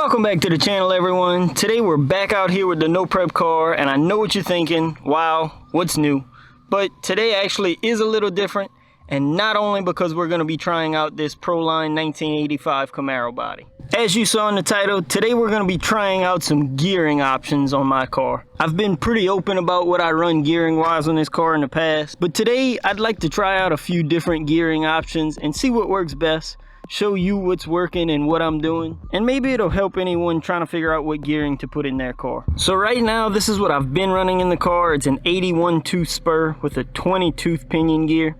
Welcome back to the channel, everyone. Today we're back out here with the no prep car, and I know what you're thinking, wow, what's new? But today actually is a little different, and not only because we're going to be trying out this Proline 1985 Camaro body. As you saw in the title, today we're going to be trying out some gearing options on my car. I've been pretty open about what I run gearing wise on this car in the past, but today I'd like to try out a few different gearing options and see what works best, show you what's working and what I'm doing, and maybe it'll help anyone trying to figure out what gearing to put in their car. So right now, this is what I've been running in the car. It's an 81 tooth spur with a 20 tooth pinion gear.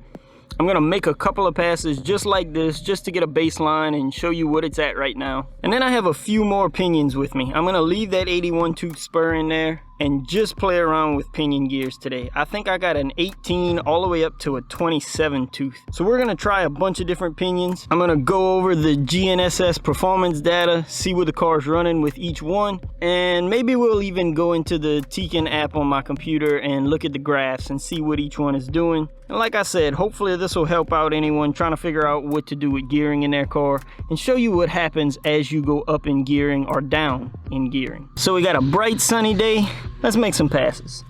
I'm gonna make a couple of passes just like this, just to get a baseline and show you what it's at right now. And then I have a few more pinions with me. I'm gonna leave that 81 tooth spur in there and just play around with pinion gears today. I think I got an 18 all the way up to a 27 tooth. So we're gonna try a bunch of different pinions. I'm gonna go over the GNSS performance data, see what the car's running with each one, and maybe we'll even go into the Tekin app on my computer and look at the graphs and see what each one is doing. And like I said, hopefully this will help out anyone trying to figure out what to do with gearing in their car and show you what happens as you go up in gearing or down in gearing. So we got a bright sunny day. Let's make some passes.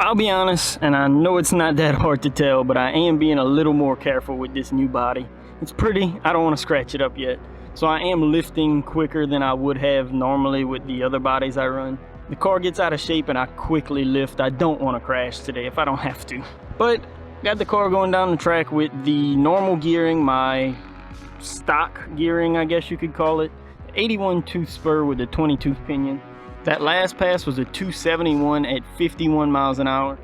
I'll be honest, and I know it's not that hard to tell, but I am being a little more careful with this new body. It's pretty, I don't want to scratch it up yet. So I am lifting quicker than I would have normally with the other bodies I run. The car gets out of shape and I quickly lift. I don't want to crash today if I don't have to. But got the car going down the track with the normal gearing, my stock gearing I guess you could call it. 81 tooth spur with a 20 tooth pinion. That last pass was a 271 at 51 miles an hour,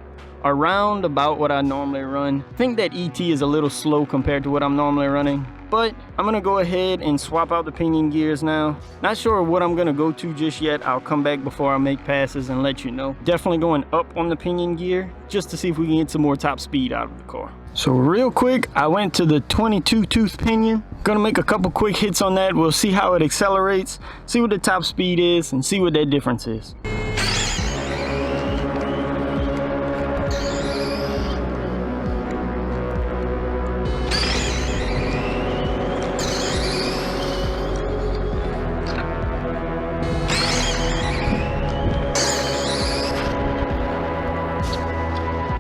around about what I normally run. I think that ET is a little slow compared to what I'm normally running, but I'm gonna go ahead and swap out the pinion gears now. Not sure what I'm gonna go to just yet. I'll come back before I make passes and let you know. Definitely going up on the pinion gear just to see if we can get some more top speed out of the car. So real quick, I went to the 22 tooth pinion. Gonna make a couple quick hits on that. We'll see how it accelerates, see what the top speed is, and see what that difference is.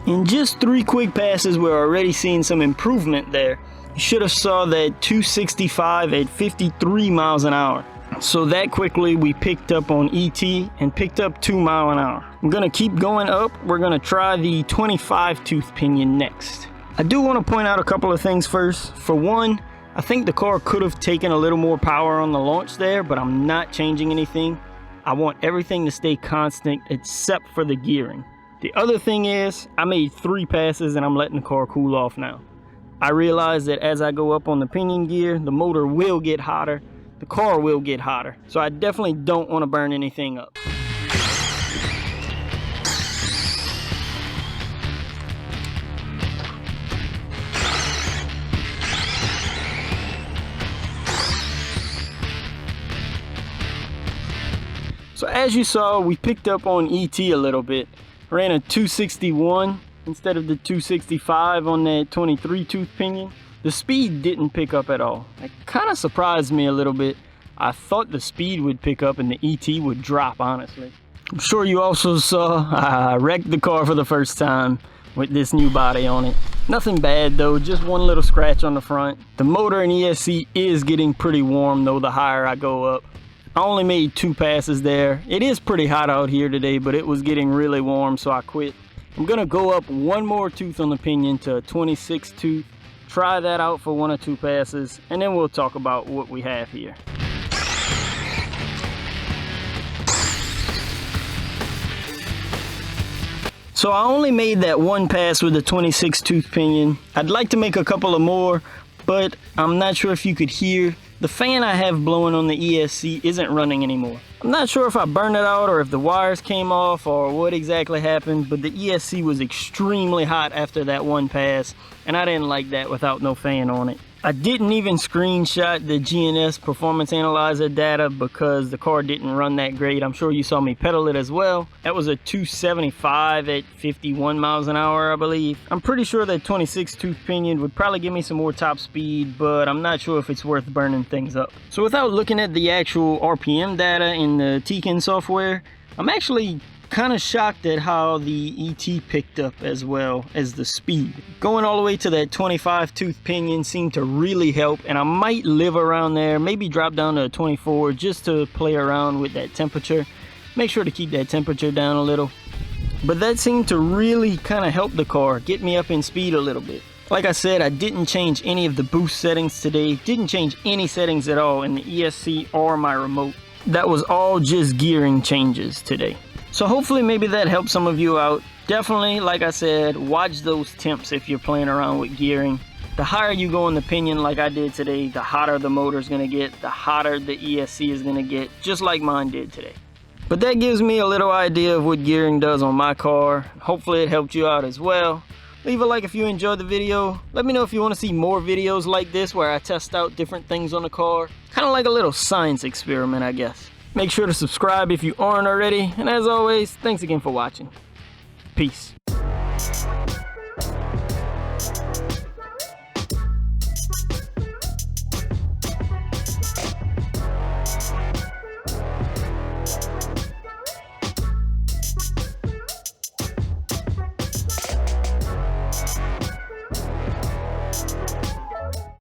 In just 3 quick passes, we're already seeing some improvement there. You should have saw that 265 at 53 miles an hour. So that quickly we picked up on ET and picked up 2 miles an hour. I'm gonna keep going up. We're gonna try the 25 tooth pinion next. I do want to point out a couple of things first. For one, I think the car could have taken a little more power on the launch there, but I'm not changing anything. I want everything to stay constant except for the gearing. The other thing is, I made 3 passes and I'm letting the car cool off now. I realize that as I go up on the pinion gear, the motor will get hotter, the car will get hotter. So I definitely don't want to burn anything up. So as you saw, we picked up on ET a little bit. Ran a 261 instead of the 265 on that 23 tooth pinion. The speed didn't pick up at all. It kind of surprised me a little bit. I thought the speed would pick up and the ET would drop, honestly. I'm sure you also saw I wrecked the car for the first time with this new body on it. Nothing bad though, just one little scratch on the front. The motor and ESC is getting pretty warm though the higher I go up. I only made 2 passes there. It is pretty hot out here today, but it was getting really warm, so I quit. I'm gonna go up 1 more tooth on the pinion to a 26 tooth, try that out for 1 or 2 passes, and then we'll talk about what we have here. So I only made that 1 pass with the 26 tooth pinion. I'd like to make a couple of more, but I'm not sure if you could hear The fan I have blowing on the ESC isn't running anymore. I'm not sure if I burned it out or if the wires came off or what exactly happened, but the ESC was extremely hot after that one pass, and I didn't like that without no fan on it. I didn't even screenshot the GNS performance analyzer data because the car didn't run that great. I'm sure you saw me pedal it as well. That was a 275 at 51 miles an hour, I believe. I'm pretty sure that 26 tooth pinion would probably give me some more top speed, but I'm not sure if it's worth burning things up. So without looking at the actual RPM data in the Tekin software, I'm actually kind of shocked at how the ET picked up as well as the speed. Going all the way to that 25 tooth pinion seemed to really help, and I might live around there, maybe drop down to a 24 just to play around with that temperature. Make sure to keep that temperature down a little. But that seemed to really kind of help the car, get me up in speed a little bit. Like I said, I didn't change any of the boost settings today, didn't change any settings at all in the ESC or my remote. That was all just gearing changes today. So hopefully maybe that helps some of you out. Definitely, like I said, watch those temps if you're playing around with gearing. The higher you go in the pinion like I did today, the hotter the motor's gonna get, the hotter the ESC is gonna get, just like mine did today. But that gives me a little idea of what gearing does on my car. Hopefully it helped you out as well. Leave a like if you enjoyed the video. Let me know if you want to see more videos like this where I test out different things on the car. Kind of like a little science experiment, I guess. Make sure to subscribe if you aren't already, and as always, thanks again for watching. Peace.